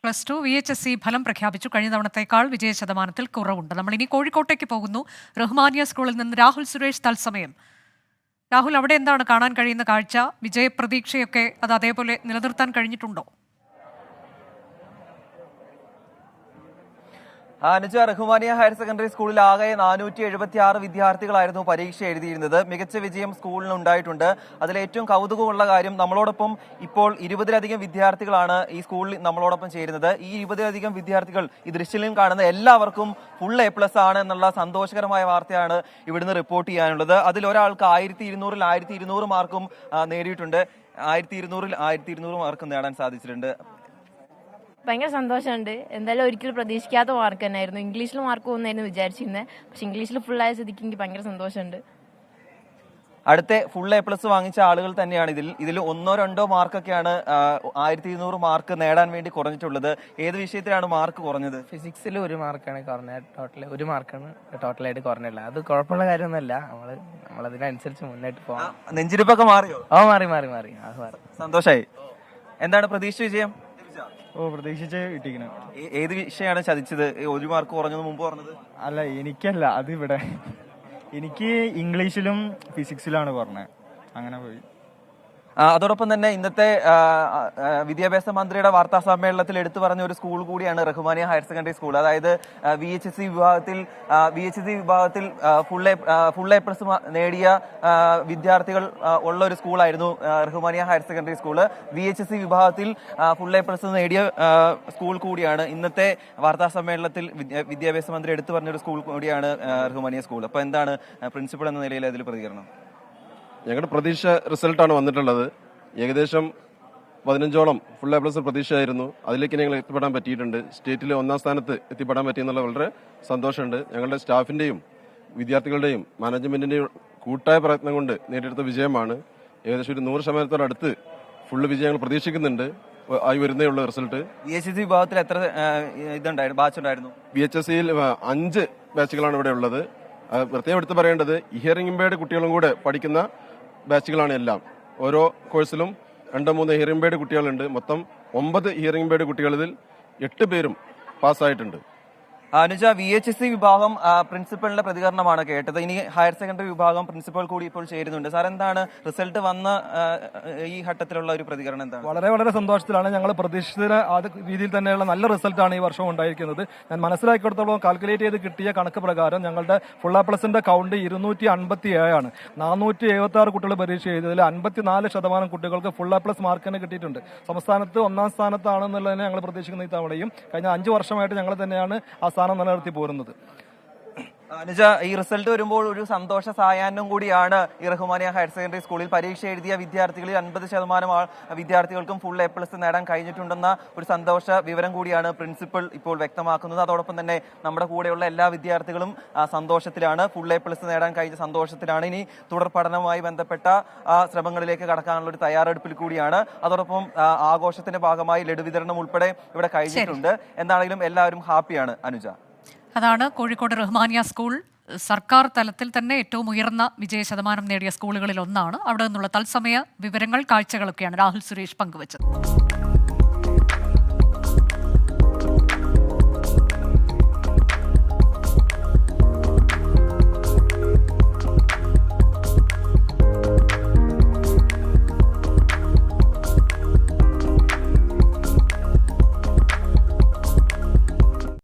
+2 VHSE ഫലം പ്രഖ്യാപിച്ചു. കഴിഞ്ഞ തവണത്തേക്കാൾ വിജയ ശതമാനത്തിൽ കുറവുണ്ട്. നമ്മൾ ഇനി കോഴിക്കോട്ടേക്ക് പോകുന്നു. റഹ്മാനിയ സ്കൂളിൽ നിന്ന് രാഹുൽ സുരേഷ് തത്സമയം. രാഹുൽ, അവിടെ എന്താണ് കാണാൻ കഴിയുന്ന കാഴ്ച? വിജയപ്രതീക്ഷയൊക്കെ അത് അതേപോലെ നിലനിർത്താൻ കഴിഞ്ഞിട്ടുണ്ടോ? അനുജ, റഹ്മാനിയ ഹയർ സെക്കൻഡറി സ്കൂളിൽ ആകെ 476 വിദ്യാർത്ഥികളായിരുന്നു പരീക്ഷ എഴുതിയിരുന്നത്. മികച്ച വിജയം സ്കൂളിന് ഉണ്ടായിട്ടുണ്ട്. അതിലേറ്റവും കൗതുകമുള്ള കാര്യം, നമ്മളോടൊപ്പം ഇപ്പോൾ 20-ലധികം വിദ്യാർത്ഥികളാണ് ഈ സ്കൂളിൽ നമ്മളോടൊപ്പം ചേരുന്നത്. ഈ 20-ലധികം വിദ്യാർത്ഥികൾ ഈ ദൃശ്യം കാണുന്ന എല്ലാവർക്കും ഫുൾ A+ ആണ് എന്നുള്ള സന്തോഷകരമായ വാർത്തയാണ് ഇവിടുന്ന് റിപ്പോർട്ട് ചെയ്യാനുള്ളത്. അതിൽ ഒരാൾക്ക് 1200-ൽ 1200 മാർക്കും നേടിയിട്ടുണ്ട്. 1200-ൽ 1200 മാർക്കും നേടാൻ സാധിച്ചിട്ടുണ്ട്. ഭയങ്കര സന്തോഷമുണ്ട്. എന്തായാലും ഒരിക്കലും പ്രതീക്ഷിക്കാത്ത മാർക്ക് തന്നെയായിരുന്നു. ഇംഗ്ലീഷിൽ മാർക്ക് പോകുന്നതായിരുന്നു വിചാരിച്ചിരുന്നത്. പക്ഷെ ഇംഗ്ലീഷിൽ ഫുള്ളായ സ്ഥിതിക്ക് എനിക്ക് ഭയങ്കര സന്തോഷമുണ്ട്. അടുത്ത ഫുൾ A+ വാങ്ങിച്ച ആളുകൾ തന്നെയാണ് ഇതിൽ 1-2 മാർക്കൊക്കെയാണ് 1200 മാർക്ക് നേടാൻ വേണ്ടി കുറഞ്ഞിട്ടുള്ളത്. ഏത് വിഷയത്തിലാണ് മാർക്ക് കുറഞ്ഞത്? ഫിസിക്സിൽ 1 മാർക്കാണ് കുറഞ്ഞത്. ഒരു മാർക്കാണ് ടോട്ടലായിട്ട് കുറഞ്ഞില്ല. അത് കുഴപ്പമുള്ള കാര്യമൊന്നുമല്ല. നമ്മളതിനനുസരിച്ച് മുന്നോട്ട് പോകാം. നെഞ്ചിരിപ്പൊക്കെ മാറിയോ? മാറി. സന്തോഷായി. എന്താണ് പ്രതീക്ഷ വിജയം? പ്രതീക്ഷിച്ച് കിട്ടിക്കണേ. ഏത് വിഷയമാണ് ചതിച്ചത്? 1 മാർക്ക് കുറഞ്ഞത് മുമ്പ് പറഞ്ഞത്? അല്ല, എനിക്കല്ല, അത് ഇവിടെ എനിക്ക് ഇംഗ്ലീഷിലും ഫിസിക്സിലാണ് പറഞ്ഞത്. അങ്ങനെ പോയി. അതോടൊപ്പം തന്നെ ഇന്നത്തെ വിദ്യാഭ്യാസ മന്ത്രിയുടെ വാർത്താ സമ്മേളനത്തിൽ എടുത്തു പറഞ്ഞ ഒരു സ്കൂൾ കൂടിയാണ് റഹ്മാനിയ ഹയർ സെക്കൻഡറി സ്കൂൾ. അതായത് VHSE വിഭാഗത്തിൽ ഫുൾ A+ നേടിയ വിദ്യാർത്ഥികൾ ഉള്ള ഒരു സ്കൂളായിരുന്നു Rahmania higher secondary school. VHSE വിഭാഗത്തിൽ ഫുൾ A+ നേടിയ സ്കൂൾ കൂടിയാണ്. ഇന്നത്തെ വാർത്താ സമ്മേളനത്തിൽ വിദ്യാഭ്യാസ മന്ത്രി എടുത്തു പറഞ്ഞൊരു സ്കൂൾ കൂടിയാണ് റഹ്മാനിയ സ്കൂൾ. അപ്പൊ എന്താണ് പ്രിൻസിപ്പൽ എന്ന നിലയിൽ അതിൽ പ്രതികരണം? ഞങ്ങളുടെ പ്രതീക്ഷ റിസൾട്ടാണ് വന്നിട്ടുള്ളത്. ഏകദേശം 15ഓളം ഫുൾ A+ പ്രതീക്ഷയായിരുന്നു. അതിലേക്ക് ഞങ്ങൾ എത്തിപ്പെടാൻ പറ്റിയിട്ടുണ്ട്. സ്റ്റേറ്റിലെ 1-ാം സ്ഥാനത്ത് എത്തിപ്പെടാൻ പറ്റിയെന്നുള്ള വളരെ സന്തോഷമുണ്ട്. ഞങ്ങളുടെ സ്റ്റാഫിന്റെയും വിദ്യാർത്ഥികളുടെയും മാനേജ്മെന്റിന്റെയും കൂട്ടായ പ്രയത്നം കൊണ്ട് നേടിയെടുത്ത വിജയമാണ്. ഏകദേശം ഒരു 100% ഫുള്ള് വിജയം ഞങ്ങൾ പ്രതീക്ഷിക്കുന്നുണ്ട്. ആയി വരുന്നേ ഉള്ള റിസൾട്ട്. VHSE വിഭാഗത്തിൽ എത്ര ബാച്ച് ഉണ്ടായിരുന്നു? VHSEയിൽ 5 ബാച്ചുകളാണ് ഇവിടെ ഉള്ളത്. പ്രത്യേകം എടുത്ത് പറയേണ്ടത്, ഹിയറിംഗ് ഇമ്പയർഡ് കുട്ടികളും കൂടെ പഠിക്കുന്ന ബാച്ചുകളാണ് എല്ലാം. ഓരോ കോഴ്സിലും 2-3 ഹിയറിംഗ് ഇമ്പയർഡ് കുട്ടികളുണ്ട്. മൊത്തം 9 ഹിയറിംഗ് ഇമ്പയർഡ് കുട്ടികളിൽ 8 പേരും പാസ്സായിട്ടുണ്ട്. അനുജ, VHSE വിഭാഗം പ്രിൻസിപ്പലിന്റെ പ്രതികരണമാണ് കേട്ടത്. ഇനി ഹയർ സെക്കൻഡറി വിഭാഗം പ്രിൻസിപ്പൽ കൂടി ഇപ്പോൾ ചേരുന്നുണ്ട്. സാർ, എന്താണ് റിസൾട്ട് വന്ന ഈ ഘട്ടത്തിലുള്ള ഒരു പ്രതികരണം? എന്താണ്? വളരെ സന്തോഷത്തിലാണ്. ഞങ്ങൾ പ്രതീക്ഷിച്ച രീതിയിൽ തന്നെയുള്ള നല്ല റിസൾട്ടാണ് ഈ വർഷം ഉണ്ടായിരിക്കുന്നത്. ഞാൻ മനസ്സിലാക്കിയെടുത്തോളം കാൽക്കുലേറ്റ് ചെയ്ത് കിട്ടിയ കണക്ക് പ്രകാരം ഞങ്ങളുടെ ഫുൾ A+ന്റെ കൗണ്ട് 257 ആണ്. 476 കുട്ടികൾ പരീക്ഷ ചെയ്തതിൽ 54% കുട്ടികൾക്ക് ഫുൾ A+ മാർക്ക് തന്നെ കിട്ടിയിട്ടുണ്ട്. സംസ്ഥാനത്ത് 1-ാം സ്ഥാനത്താണെന്നുള്ളതിനെ ഞങ്ങൾ പ്രതീക്ഷിക്കുന്ന ഈ തവണയും കഴിഞ്ഞ 5 വർഷമായിട്ട് ഞങ്ങൾ തന്നെയാണ് ആ സ്ഥാനം നിലനിർത്തി പോരുന്നത്. അനുജ, ഈ റിസൾട്ട് വരുമ്പോൾ ഒരു സന്തോഷ സായാഹ്നം കൂടിയാണ് ഈ റഹ്മാനിയ ഹയർ സെക്കൻഡറി സ്കൂളിൽ. പരീക്ഷ എഴുതിയ വിദ്യാർത്ഥികളിൽ 50% വിദ്യാർത്ഥികൾക്കും ഫുൾ A+ നേടാൻ കഴിഞ്ഞിട്ടുണ്ടെന്ന ഒരു സന്തോഷ വിവരം കൂടിയാണ് പ്രിൻസിപ്പൽ ഇപ്പോൾ വ്യക്തമാക്കുന്നത്. അതോടൊപ്പം തന്നെ നമ്മുടെ കൂടെയുള്ള എല്ലാ വിദ്യാർത്ഥികളും സന്തോഷത്തിലാണ്. ഫുൾ A+ നേടാൻ കഴിഞ്ഞ സന്തോഷത്തിലാണ്. ഇനി തുടർ പഠനവുമായി ബന്ധപ്പെട്ട ശ്രമങ്ങളിലേക്ക് കടക്കാനുള്ള ഒരു തയ്യാറെടുപ്പിൽ കൂടിയാണ്. അതോടൊപ്പം ആഘോഷത്തിന്റെ ഭാഗമായി ലഡു വിതരണം ഉൾപ്പെടെ ഇവിടെ കഴിഞ്ഞിട്ടുണ്ട്. എന്താണെങ്കിലും എല്ലാവരും ഹാപ്പിയാണ്. അനുജ, അതാണ് കോഴിക്കോട് റഹ്മാനിയ സ്കൂൾ സർക്കാർ തലത്തിൽ തന്നെ ഏറ്റവും ഉയർന്ന വിജയ ശതമാനം നേടിയ സ്കൂളുകളിൽ ഒന്നാണ്. അവിടെ നിന്നുള്ള തത്സമയ വിവരങ്ങൾ, കാഴ്ചകളൊക്കെയാണ് രാഹുൽ സുരേഷ് പങ്കുവച്ചത്.